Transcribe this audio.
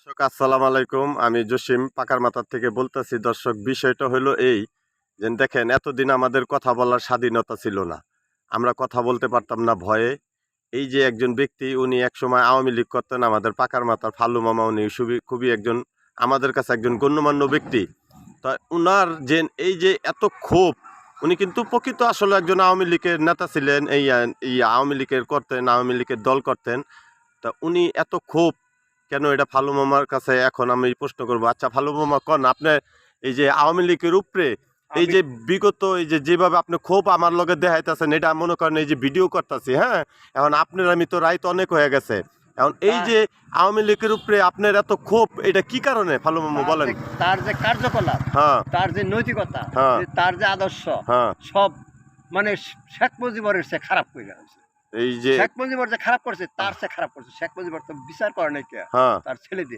দর্শক আসসালামু আলাইকুম। আমি জসিম পাকার মাথার থেকে বলতেছি। দর্শক, বিষয়টা হলো এই যে দেখেন, এতদিন আমাদের কথা বলার স্বাধীনতা ছিল না। আমরা কথা বলতে পারতাম না ভয়ে। এই যে একজন ব্যক্তি, উনি একসময় আওয়ামী লীগ করতেন, আমাদের পাকার মাথার ফালু মামা, উনি খুবই একজন আমাদের কাছে একজন গণ্যমান্য ব্যক্তি। তা উনার যে এই যে এত ক্ষোভ, উনি কিন্তু প্রকৃত আসলে একজন আওয়ামী লীগের নেতা ছিলেন। এই আওয়ামী লীগের করতেন, আওয়ামী লীগের দল করতেন। তা উনি এত ক্ষোভ কেন, এটা ফালু মামার কাছে এখন আমি প্রশ্ন করবো। আচ্ছা ফালু মামা, কন আপনি এই যে আওয়ামী লীগের উপরে এই আমি যে বিগত এই যে যেভাবে আপনি ক্ষোভ আমার লগে দেখাইতেছেন, এটা মনে করেন এই যে ভিডিও করতেছি, হ্যাঁ। এখন আপনার আমি তো রাইত অনেক হয়ে গেছে। এখন এই তার যে আওয়ামী লীগের উপরে আপনার এত ক্ষোভ, এটা কি কারণে ফালু মামা তার বলেন? যে তার যে কার্যকলাপ, হ্যাঁ, তার যে নৈতিকতা, হ্যাঁ, তার যে আদর্শ, হ্যাঁ। সব মানে শেখ মুজিবরের সে খারাপ করে হয়েছে। এই যে শেখ মুজিবর যে খারাপ করছে, তার সে খারাপ করছে। শেখ মুজিবর তো বিচার করে নাই কে, হ্যাঁ, তার ছেলে দিয়ে।